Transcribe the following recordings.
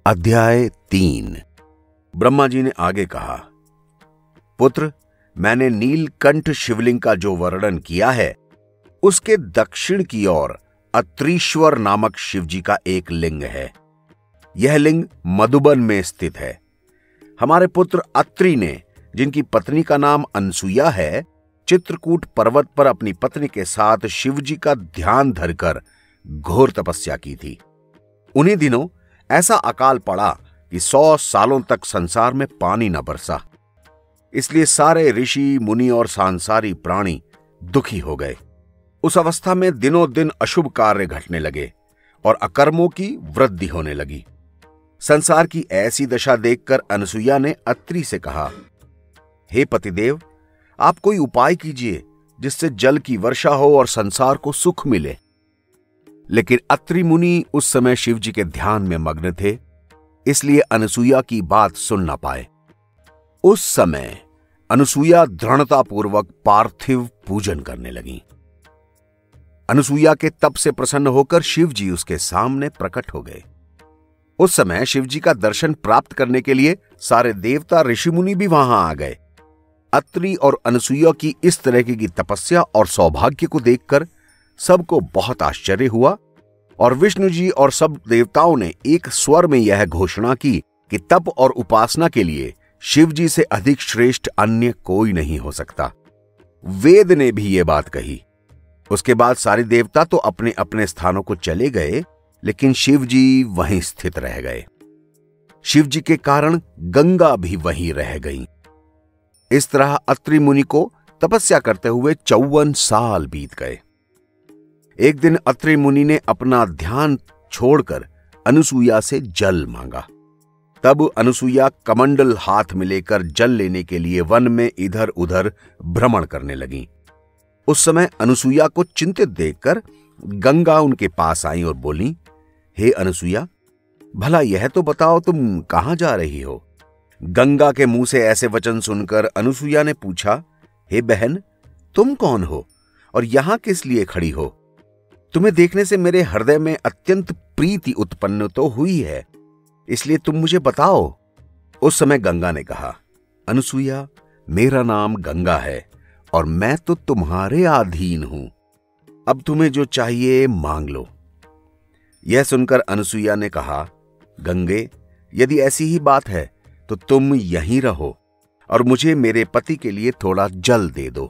अध्याय 3। ब्रह्मा जी ने आगे कहा, पुत्र, मैंने नीलकंठ शिवलिंग का जो वर्णन किया है, उसके दक्षिण की ओर अत्रीश्वर नामक शिवजी का एक लिंग है। यह लिंग मधुबन में स्थित है। हमारे पुत्र अत्रि ने, जिनकी पत्नी का नाम अनसुया है, चित्रकूट पर्वत पर अपनी पत्नी के साथ शिवजी का ध्यान धरकर घोर तपस्या की थी। उन्हीं दिनों ऐसा अकाल पड़ा कि 100 सालों तक संसार में पानी न बरसा। इसलिए सारे ऋषि, मुनि और सांसारी प्राणी दुखी हो गए। उस अवस्था में दिनों दिन अशुभ कार्य घटने लगे और अकर्मों की वृद्धि होने लगी। संसार की ऐसी दशा देखकर अनसुया ने अत्रि से कहा, हे पतिदेव, आप कोई उपाय कीजिए जिससे जल की वर्षा हो और संसार को सुख मिले। लेकिन अत्रि मुनि उस समय शिवजी के ध्यान में मग्न थे, इसलिए अनसुया की बात सुन न पाए। उस समय अनसुया दृढ़तापूर्वक पार्थिव पूजन करने लगी। अनसुया के तप से प्रसन्न होकर शिवजी उसके सामने प्रकट हो गए। उस समय शिवजी का दर्शन प्राप्त करने के लिए सारे देवता, ऋषि मुनि भी वहां आ गए। अत्रि और अनसुया की इस तरह की तपस्या और सौभाग्य को देखकर सबको बहुत आश्चर्य हुआ और विष्णु जी और सब देवताओं ने एक स्वर में यह घोषणा की कि तप और उपासना के लिए शिव जी से अधिक श्रेष्ठ अन्य कोई नहीं हो सकता। वेद ने भी यह बात कही। उसके बाद सारे देवता तो अपने अपने स्थानों को चले गए, लेकिन शिव जी वहीं स्थित रह गए। शिव जी के कारण गंगा भी वहीं रह गई। इस तरह अत्रि मुनि को तपस्या करते हुए 54 साल बीत गए। एक दिन अत्रि मुनि ने अपना ध्यान छोड़कर अनसुया से जल मांगा। तब अनसुया कमंडल हाथ में लेकर जल लेने के लिए वन में इधर उधर भ्रमण करने लगी। उस समय अनसुया को चिंतित देखकर गंगा उनके पास आई और बोली, हे अनसुया, भला यह तो बताओ तुम कहां जा रही हो। गंगा के मुंह से ऐसे वचन सुनकर अनसुया ने पूछा, हे बहन, तुम कौन हो और यहां किस लिए खड़ी हो? तुम्हें देखने से मेरे हृदय में अत्यंत प्रीति उत्पन्न तो हुई है, इसलिए तुम मुझे बताओ। उस समय गंगा ने कहा, अनसुया, मेरा नाम गंगा है और मैं तो तुम्हारे अधीन हूं। अब तुम्हें जो चाहिए मांग लो। यह सुनकर अनसुया ने कहा, गंगे, यदि ऐसी ही बात है तो तुम यहीं रहो और मुझे मेरे पति के लिए थोड़ा जल दे दो।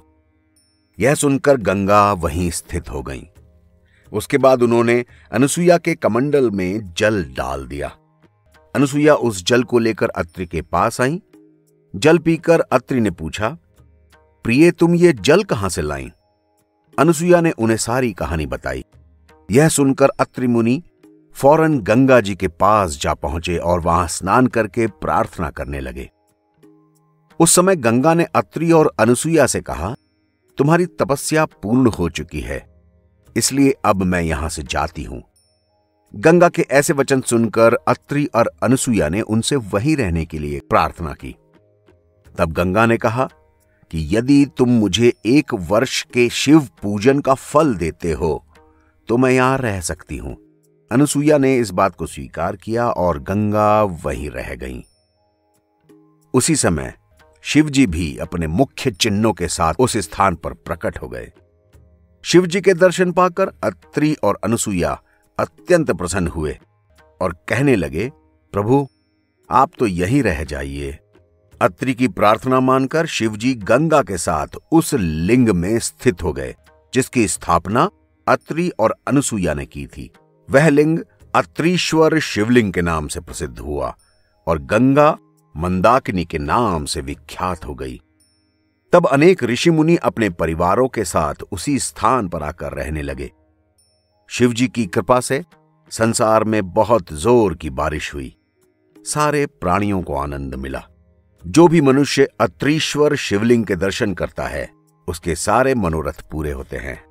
यह सुनकर गंगा वहीं स्थित हो गईं। उसके बाद उन्होंने अनसुया के कमंडल में जल डाल दिया। अनसुया उस जल को लेकर अत्रि के पास आई। जल पीकर अत्रि ने पूछा, प्रिय, तुम ये जल कहां से लाई? अनसुया ने उन्हें सारी कहानी बताई। यह सुनकर अत्रि मुनि फौरन गंगा जी के पास जा पहुंचे और वहां स्नान करके प्रार्थना करने लगे। उस समय गंगा ने अत्रि और अनसुया से कहा, तुम्हारी तपस्या पूर्ण हो चुकी है, इसलिए अब मैं यहां से जाती हूं। गंगा के ऐसे वचन सुनकर अत्रि और अनसुया ने उनसे वहीं रहने के लिए प्रार्थना की। तब गंगा ने कहा कि यदि तुम मुझे 1 वर्ष के शिव पूजन का फल देते हो तो मैं यहां रह सकती हूं। अनसुया ने इस बात को स्वीकार किया और गंगा वहीं रह गईं। उसी समय शिवजी भी अपने मुख्य चिन्हों के साथ उस स्थान पर प्रकट हो गए। शिवजी के दर्शन पाकर अत्रि और अनसुया अत्यंत प्रसन्न हुए और कहने लगे, प्रभु, आप तो यहीं रह जाइए। अत्रि की प्रार्थना मानकर शिवजी गंगा के साथ उस लिंग में स्थित हो गए जिसकी स्थापना अत्रि और अनसुया ने की थी। वह लिंग अत्रीश्वर शिवलिंग के नाम से प्रसिद्ध हुआ और गंगा मंदाकिनी के नाम से विख्यात हो गई। तब अनेक ऋषि मुनि अपने परिवारों के साथ उसी स्थान पर आकर रहने लगे। शिवजी की कृपा से संसार में बहुत जोर की बारिश हुई। सारे प्राणियों को आनंद मिला। जो भी मनुष्य अत्रीश्वर शिवलिंग के दर्शन करता है, उसके सारे मनोरथ पूरे होते हैं।